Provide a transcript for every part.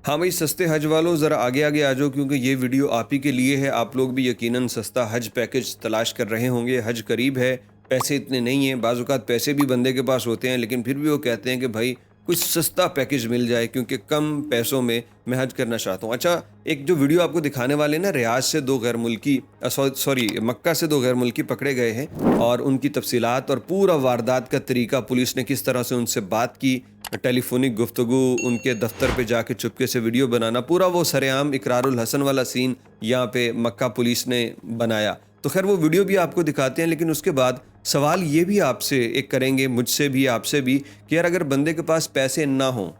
हाँ भाई, सस्ते हज वालों ज़रा आगे आगे आ जाओ, क्योंकि ये वीडियो आप ही के लिए है। आप लोग भी यकीनन सस्ता हज पैकेज तलाश कर रहे होंगे। हज करीब है, पैसे इतने नहीं हैं, बाज़ औक़ात पैसे भी बंदे के पास होते हैं, लेकिन फिर भी वो कहते हैं कि भाई कुछ सस्ता पैकेज मिल जाए, क्योंकि कम पैसों में मैं हज करना चाहता हूँ। अच्छा, एक जो वीडियो आपको दिखाने वाले ना, रियाज से दो गैर मुल्की सॉरी मक्का से दो गैर मुल्की पकड़े गए हैं, और उनकी तफसीलात और पूरा वारदात का तरीका, पुलिस ने किस तरह से उनसे बात की, टेलीफोनिक गुफ्तगू, उनके दफ्तर पे जाके चुपके से वीडियो बनाना, पूरा वो सरेआम इकरारुल हसन वाला सीन यहाँ पे मक्का पुलिस ने बनाया। तो खैर वो वीडियो भी आपको दिखाते हैं, लेकिन उसके बाद सवाल ये भी आपसे एक करेंगे, मुझसे भी आपसे भी, कि यार अगर बंदे के पास पैसे ना हों,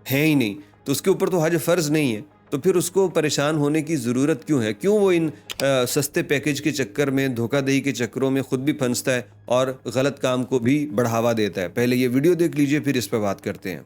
हैं ही नहीं, तो उसके ऊपर तो हज फ़र्ज़ नहीं है, तो फिर उसको परेशान होने की ज़रूरत क्यों है? क्यों वो इन सस्ते पैकेज के चक्कर में, धोखाधड़ी के चक्करों में खुद भी फंसता है और गलत काम को भी बढ़ावा देता है? पहले ये वीडियो देख लीजिए, फिर इस पे बात करते हैं।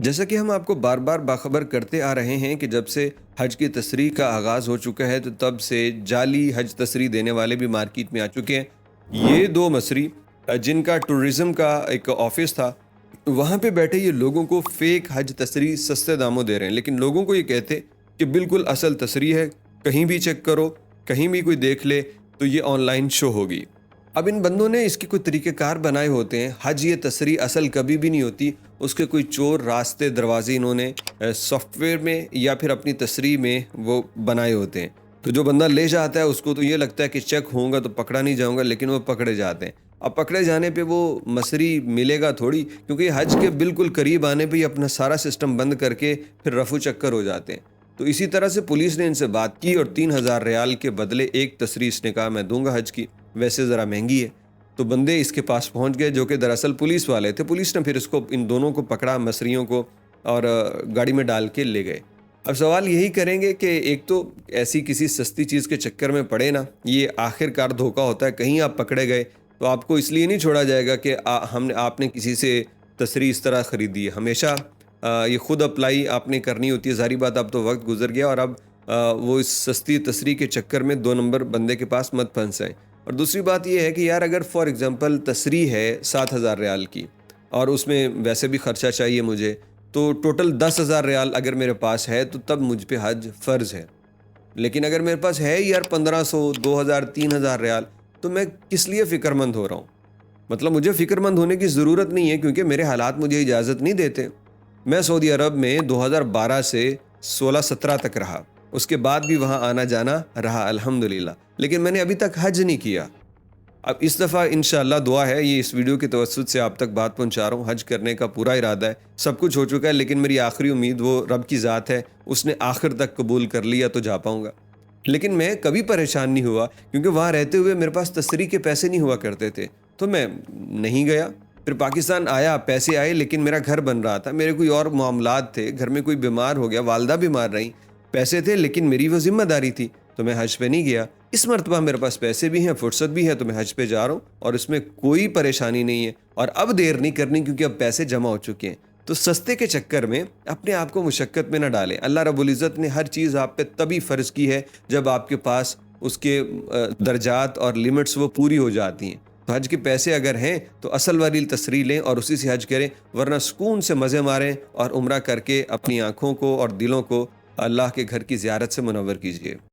जैसा कि हम आपको बार बार बाखबर करते आ रहे हैं कि जब से हज की तस्रीह का आगाज़ हो चुका है, तो तब से जाली हज तस्रीह देने वाले भी मार्केट में आ चुके हैं। ये दो मसरी जिनका टूरिज़म का एक ऑफिस था, वहाँ पे बैठे ये लोगों को फ़ेक हज तस्रीह सस्ते दामों दे रहे हैं, लेकिन लोगों को ये कहते कि बिल्कुल असल तस्रीह है, कहीं भी चेक करो, कहीं भी कोई देख ले तो ये ऑनलाइन शो होगी। अब इन बंदों ने इसके कोई तरीक़ेकार बनाए होते हैं। हज ये तस्रीह असल कभी भी नहीं होती, उसके कोई चोर रास्ते दरवाजे इन्होंने सॉफ्टवेयर में या फिर अपनी तस्रीह में वो बनाए होते हैं। तो जो बंदा ले जाता है उसको तो ये लगता है कि चेक होऊंगा तो पकड़ा नहीं जाऊंगा, लेकिन वो पकड़े जाते हैं। अब पकड़े जाने पे वो मसरी मिलेगा थोड़ी, क्योंकि हज के बिल्कुल करीब आने पे ही अपना सारा सिस्टम बंद करके फिर रफू चक्कर हो जाते हैं। तो इसी तरह से पुलिस ने इनसे बात की और 3000 रियाल के बदले एक तस्रीह इसने कहा मैं दूंगा हज की, वैसे ज़रा महंगी है। तो बंदे इसके पास पहुंच गए जो कि दरअसल पुलिस वाले थे। पुलिस ने फिर इसको, इन दोनों को पकड़ा, मसरियों को, और गाड़ी में डाल के ले गए। अब सवाल यही करेंगे कि एक तो ऐसी किसी सस्ती चीज़ के चक्कर में पड़े ना, ये आखिरकार धोखा होता है। कहीं आप पकड़े गए तो आपको इसलिए नहीं छोड़ा जाएगा कि आपने किसी से तस्रीह इस तरह ख़रीदी है। हमेशा ये ख़ुद अप्लाई आपने करनी होती है। ज़ाहिर बात, अब तो वक्त गुजर गया और अब वो इस सस्ती तस्रीह के चक्कर में 2 नंबर बंदे के पास मत फंसाएं। और दूसरी बात यह है कि यार अगर फॉर एग्ज़ाम्पल तस्रीह है 7000 रियाल की और उसमें वैसे भी ख़र्चा चाहिए मुझे, तो टोटल 10,000 रियाल अगर मेरे पास है तो तब मुझ पे हज फ़र्ज़ है। लेकिन अगर मेरे पास है यार 1500, 2000, 3000 रियाल, तो मैं किस लिए फ़िक्रमंद हो रहा हूँ? मतलब मुझे फ़िक्रमंद होने की ज़रूरत नहीं है, क्योंकि मेरे हालात मुझे इजाज़त नहीं देते। मैं सऊदी अरब में 2012 से 16-17 तक रहा, उसके बाद भी वहाँ आना जाना रहा अल्हम्दुलिल्लाह, लेकिन मैंने अभी तक हज नहीं किया। अब इस दफ़ा इंशाअल्लाह दुआ है, ये इस वीडियो की तवस्सुत से आप तक बात पहुँचा रहा हूँ। हज करने का पूरा इरादा है, सब कुछ हो चुका है, लेकिन मेरी आखिरी उम्मीद वो रब की ज़ात है, उसने आखिर तक कबूल कर लिया तो जा पाऊँगा। लेकिन मैं कभी परेशान नहीं हुआ, क्योंकि वहाँ रहते हुए मेरे पास तस्रीह के पैसे नहीं हुआ करते थे, तो मैं नहीं गया। फिर पाकिस्तान आया, पैसे आए, लेकिन मेरा घर बन रहा था, मेरे कोई और मामलात थे, घर में कोई बीमार हो गया, वालदा बीमार रही, पैसे थे लेकिन मेरी वो जिम्मेदारी थी, तो मैं हज पे नहीं गया। इस मरतबा मेरे पास पैसे भी हैं, फुर्सत भी है, तो मैं हज पे जा रहा हूँ और इसमें कोई परेशानी नहीं है। और अब देर नहीं करनी, क्योंकि अब पैसे जमा हो चुके हैं। तो सस्ते के चक्कर में अपने आप को मुशक्कत में ना डालें। अल्लाह रब्बुल इज़्ज़त ने हर चीज़ आप पे तभी फ़र्ज़ की है जब आपके पास उसके दर्जात और लिमिट्स वो पूरी हो जाती हैं। तो हज के पैसे अगर हैं तो असल वाली तस्रीह लें और उसी से हज करें, वरना सुकून से मज़े मारें और उम्रा करके अपनी आँखों को और दिलों को अल्लाह के घर की ज़ियारत से मुनव्वर कीजिए।